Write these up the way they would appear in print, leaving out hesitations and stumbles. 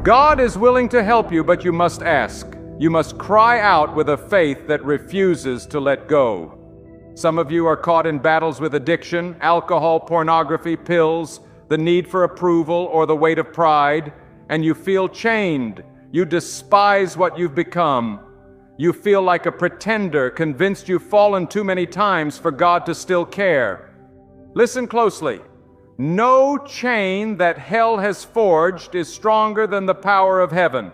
God is willing to help you, but you must ask. You must cry out with a faith that refuses to let go. Some of you are caught in battles with addiction, alcohol, pornography, pills, the need for approval, or the weight of pride, and you feel chained. You despise what you've become. You feel like a pretender, convinced you've fallen too many times for God to still care. Listen closely. No chain that hell has forged is stronger than the power of heaven.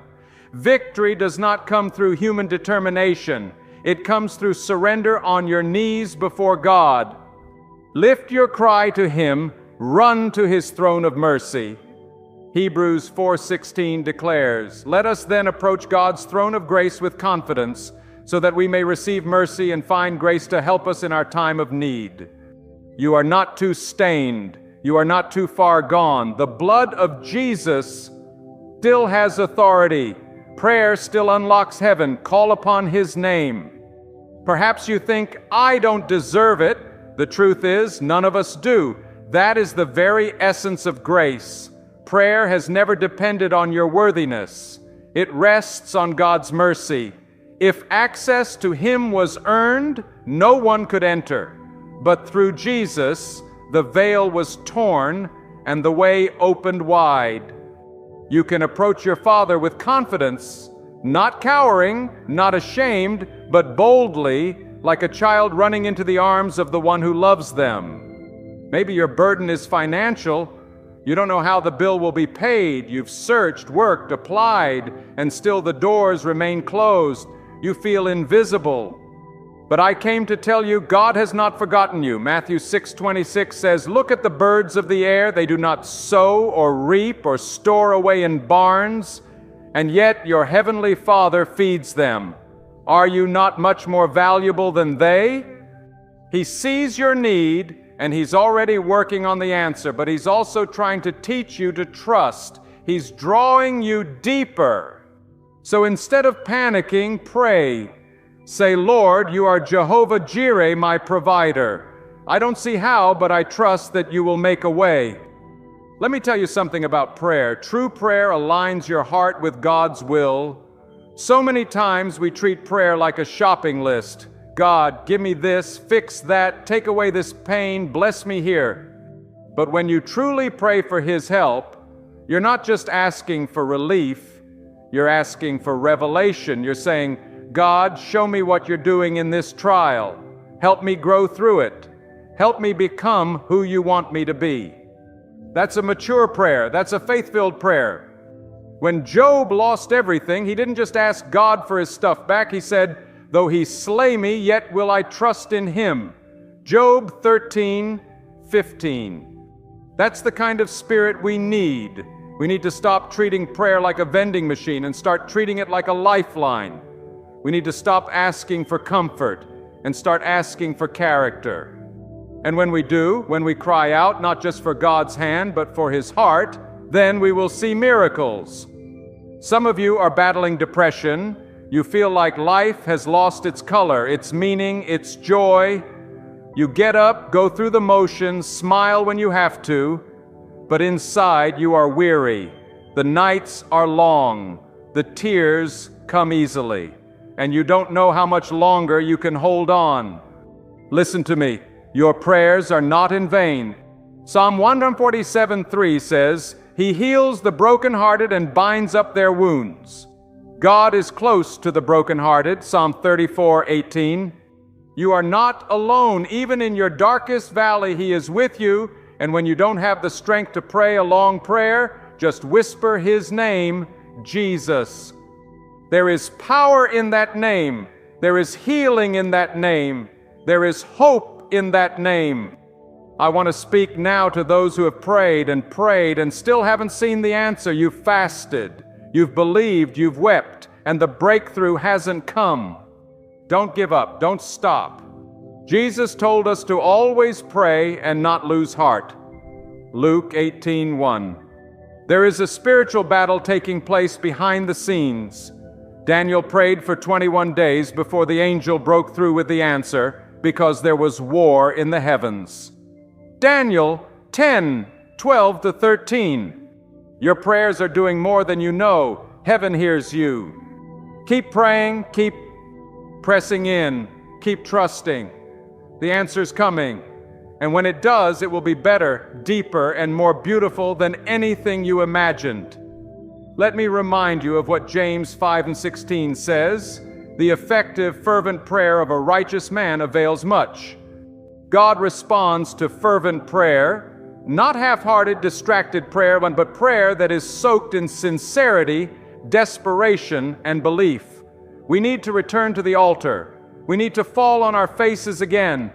Victory does not come through human determination. It comes through surrender on your knees before God. Lift your cry to Him. Run to His throne of mercy. Hebrews 4:16 declares, "Let us then approach God's throne of grace with confidence, so that we may receive mercy and find grace to help us in our time of need." You are not too stained. You are not too far gone. The blood of Jesus still has authority. Prayer still unlocks heaven. Call upon His name. Perhaps you think, "I don't deserve it." The truth is, none of us do. That is the very essence of grace. Prayer has never depended on your worthiness. It rests on God's mercy. If access to Him was earned, no one could enter. But through Jesus, the veil was torn and the way opened wide. You can approach your Father with confidence, not cowering, not ashamed, but boldly, like a child running into the arms of the one who loves them. Maybe your burden is financial. You don't know how the bill will be paid. You've searched, worked, applied, and still the doors remain closed. You feel invisible. But I came to tell you, God has not forgotten you. Matthew 6:26 says, "Look at the birds of the air. They do not sow or reap or store away in barns, and yet your heavenly Father feeds them. Are you not much more valuable than they?" He sees your need, and He's already working on the answer, but He's also trying to teach you to trust. He's drawing you deeper. So instead of panicking, pray. Say, "Lord, you are Jehovah Jireh, my provider. I don't see how, but I trust that you will make a way." Let me tell you something about prayer. True prayer aligns your heart with God's will. So many times we treat prayer like a shopping list. God, give me this, fix that, take away this pain, bless me here. But when you truly pray for His help, you're not just asking for relief, you're asking for revelation. You're saying, "God, show me what you're doing in this trial. Help me grow through it. Help me become who you want me to be." That's a mature prayer. That's a faith-filled prayer. When Job lost everything, he didn't just ask God for his stuff back. He said, "Though He slay me, yet will I trust in Him." Job 13:15. That's the kind of spirit we need. We need to stop treating prayer like a vending machine and start treating it like a lifeline. We need to stop asking for comfort and start asking for character. And when we do, when we cry out, not just for God's hand, but for His heart, then we will see miracles. Some of you are battling depression. You feel like life has lost its color, its meaning, its joy. You get up, go through the motions, smile when you have to, but inside you are weary. The nights are long. The tears come easily, and you don't know how much longer you can hold on. Listen to me. Your prayers are not in vain. Psalm 147:3 says, "He heals the brokenhearted and binds up their wounds." God is close to the brokenhearted, Psalm 34:18. You are not alone. Even in your darkest valley, He is with you. And when you don't have the strength to pray a long prayer, just whisper His name, Jesus. There is power in that name. There is healing in that name. There is hope in that name. I want to speak now to those who have prayed and still haven't seen the answer. You've fasted. You've believed, you've wept, and the breakthrough hasn't come. Don't give up. Don't stop. Jesus told us to always pray and not lose heart. Luke 18:1. There is a spiritual battle taking place behind the scenes. Daniel prayed for 21 days before the angel broke through with the answer, because there was war in the heavens. Daniel 10:12-13. Your prayers are doing more than you know. Heaven hears you. Keep praying, keep pressing in, keep trusting. The answer's coming. And when it does, it will be better, deeper, and more beautiful than anything you imagined. Let me remind you of what James 5:16 says. The effective, fervent prayer of a righteous man avails much. God responds to fervent prayer, not half-hearted, distracted prayer, but prayer that is soaked in sincerity, desperation, and belief. We need to return to the altar. We need to fall on our faces again.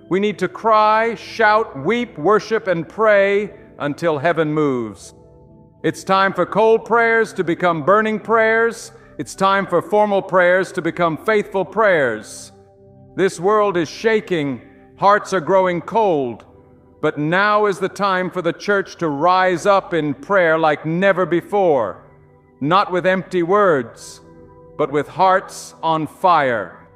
We need to cry, shout, weep, worship, and pray until heaven moves. It's time for cold prayers to become burning prayers. It's time for formal prayers to become faithful prayers. This world is shaking. Hearts are growing cold. But now is the time for the church to rise up in prayer like never before. Not with empty words, but with hearts on fire.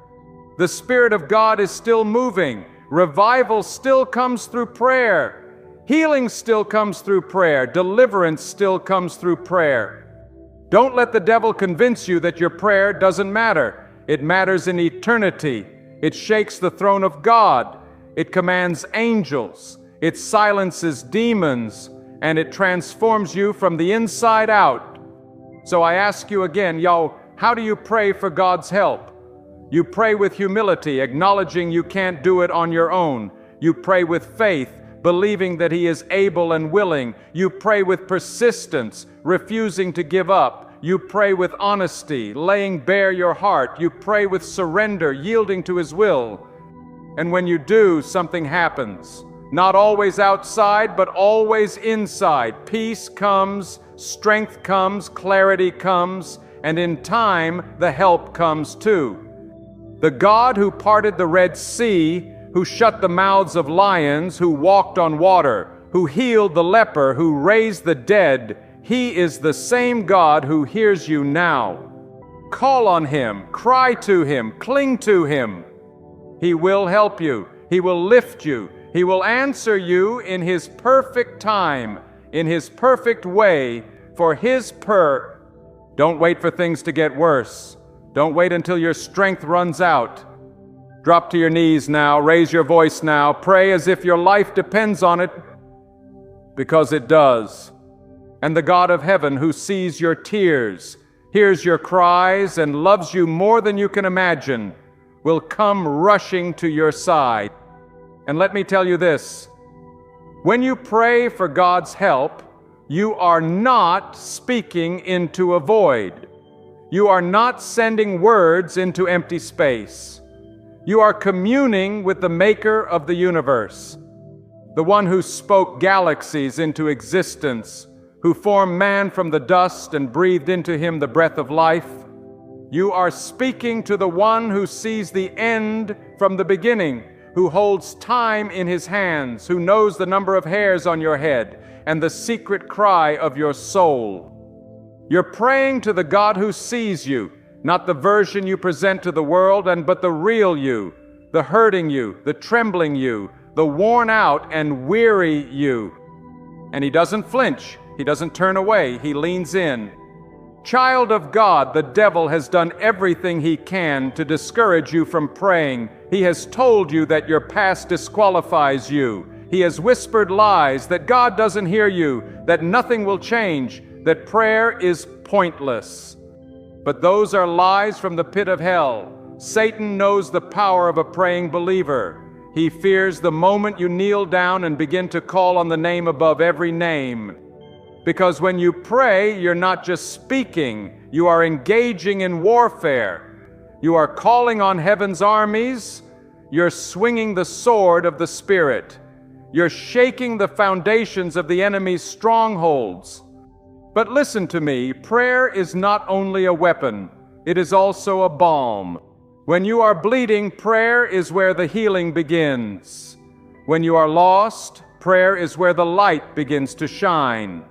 The Spirit of God is still moving. Revival still comes through prayer. Healing still comes through prayer. Deliverance still comes through prayer. Don't let the devil convince you that your prayer doesn't matter. It matters in eternity. It shakes the throne of God. It commands angels. It silences demons. And it transforms you from the inside out. So I ask you again, how do you pray for God's help? You pray with humility, acknowledging you can't do it on your own. You pray with faith, believing that He is able and willing. You pray with persistence, refusing to give up. You pray with honesty, laying bare your heart. You pray with surrender, yielding to His will. And when you do, something happens. Not always outside, but always inside. Peace comes, strength comes, clarity comes, and in time, the help comes too. The God who parted the Red Sea, who shut the mouths of lions, who walked on water, who healed the leper, who raised the dead, He is the same God who hears you now. Call on Him, cry to Him, cling to Him. He will help you. He will lift you. He will answer you in His perfect time, in His perfect way, for His Don't wait for things to get worse. Don't wait until your strength runs out. Drop to your knees now, raise your voice now, pray as if your life depends on it, because it does. And the God of heaven, who sees your tears, hears your cries, and loves you more than you can imagine, will come rushing to your side. And let me tell you this, when you pray for God's help, you are not speaking into a void. You are not sending words into empty space. You are communing with the Maker of the universe, the one who spoke galaxies into existence, who formed man from the dust and breathed into him the breath of life. You are speaking to the one who sees the end from the beginning, who holds time in His hands, who knows the number of hairs on your head and the secret cry of your soul. You're praying to the God who sees you, not the version you present to the world, but the real you, the hurting you, the trembling you, the worn out and weary you. And He doesn't flinch. He doesn't turn away. He leans in. Child of God, the devil has done everything he can to discourage you from praying. He has told you that your past disqualifies you. He has whispered lies, that God doesn't hear you, that nothing will change, that prayer is pointless. But those are lies from the pit of hell. Satan knows the power of a praying believer. He fears the moment you kneel down and begin to call on the name above every name. Because when you pray, you're not just speaking, you are engaging in warfare. You are calling on heaven's armies. You're swinging the sword of the Spirit. You're shaking the foundations of the enemy's strongholds. But listen to me, prayer is not only a weapon, it is also a balm. When you are bleeding, prayer is where the healing begins. When you are lost, prayer is where the light begins to shine.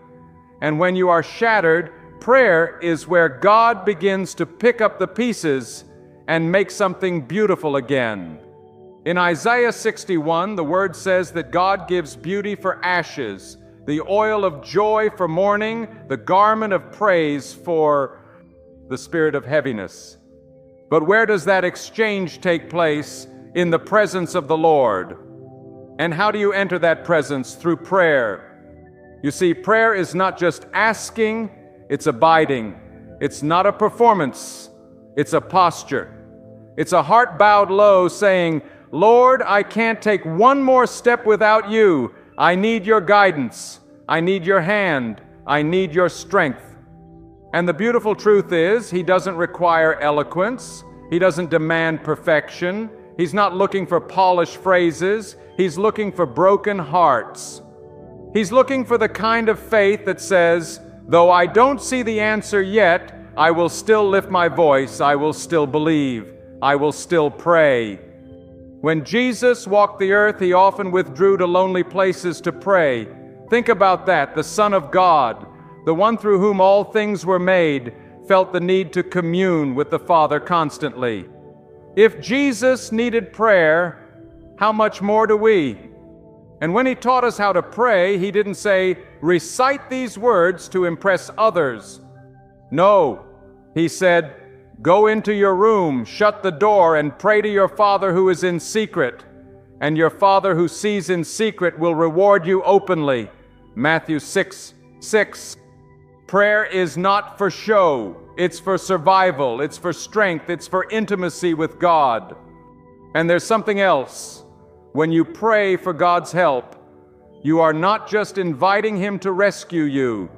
And when you are shattered, prayer is where God begins to pick up the pieces and make something beautiful again. In Isaiah 61, the word says that God gives beauty for ashes, the oil of joy for mourning, the garment of praise for the spirit of heaviness. But where does that exchange take place? In the presence of the Lord. And how do you enter that presence? Through prayer. You see, prayer is not just asking, it's abiding. It's not a performance, it's a posture. It's a heart bowed low saying, Lord, I can't take one more step without you. I need your guidance. I need your hand. I need your strength. And the beautiful truth is, He doesn't require eloquence. He doesn't demand perfection. He's not looking for polished phrases. He's looking for broken hearts. He's looking for the kind of faith that says, though I don't see the answer yet, I will still lift my voice. I will still believe. I will still pray. When Jesus walked the earth, He often withdrew to lonely places to pray. Think about that. The Son of God, the one through whom all things were made, felt the need to commune with the Father constantly. If Jesus needed prayer, how much more do we? And when He taught us how to pray, He didn't say, recite these words to impress others. No, He said, go into your room, shut the door, and pray to your Father who is in secret, and your Father who sees in secret will reward you openly. Matthew 6:6. Prayer is not for show. It's for survival. It's for strength. It's for intimacy with God. And there's something else. When you pray for God's help, you are not just inviting Him to rescue you.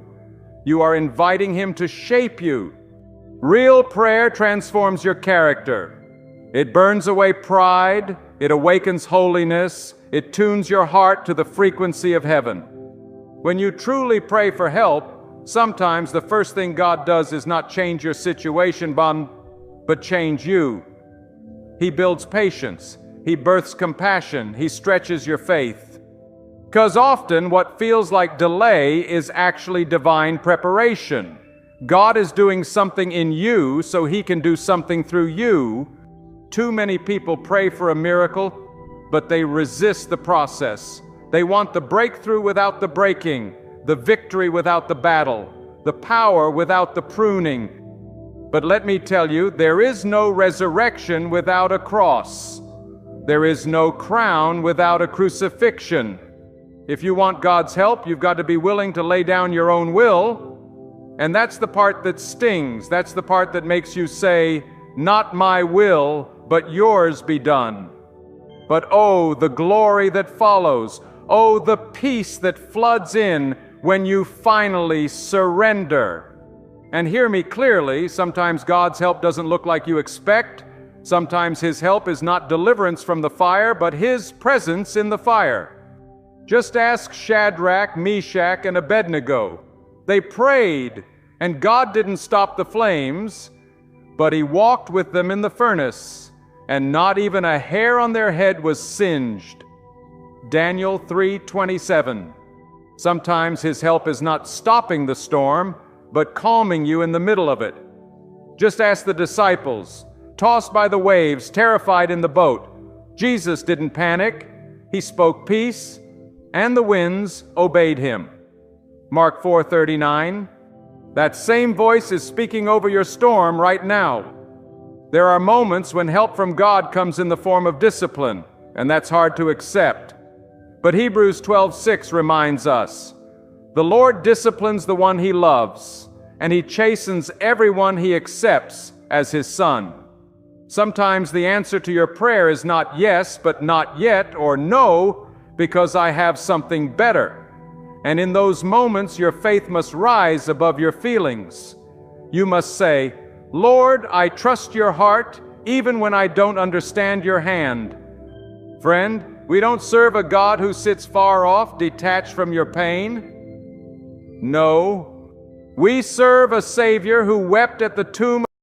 You are inviting Him to shape you. Real prayer transforms your character. It burns away pride. It awakens holiness. It tunes your heart to the frequency of heaven. When you truly pray for help, sometimes the first thing God does is not change your situation, but change you. He builds patience. He births compassion. He stretches your faith. Because often what feels like delay is actually divine preparation. God is doing something in you so He can do something through you. Too many people pray for a miracle, but they resist the process. They want the breakthrough without the breaking, the victory without the battle, the power without the pruning. But let me tell you, there is no resurrection without a cross. There is no crown without a crucifixion. If you want God's help, you've got to be willing to lay down your own will. And that's the part that stings. That's the part that makes you say, not my will, but yours be done. But oh, the glory that follows. Oh, the peace that floods in when you finally surrender. And hear me clearly, sometimes God's help doesn't look like you expect. Sometimes His help is not deliverance from the fire, but His presence in the fire. Just ask Shadrach, Meshach, and Abednego. They prayed, and God didn't stop the flames, but He walked with them in the furnace, and not even a hair on their head was singed. Daniel 3:27. Sometimes His help is not stopping the storm, but calming you in the middle of it. Just ask the disciples, tossed by the waves, terrified in the boat. Jesus didn't panic. He spoke peace, and the winds obeyed Him. Mark 4:39. That same voice is speaking over your storm right now. There are moments when help from God comes in the form of discipline, and that's hard to accept. But Hebrews 12:6 reminds us, the Lord disciplines the one He loves, and He chastens everyone He accepts as His son. Sometimes the answer to your prayer is not yes, but not yet, or no, because I have something better. And in those moments, your faith must rise above your feelings. You must say, Lord, I trust your heart, even when I don't understand your hand. Friend, we don't serve a God who sits far off, detached from your pain. No, we serve a Savior who wept at the tomb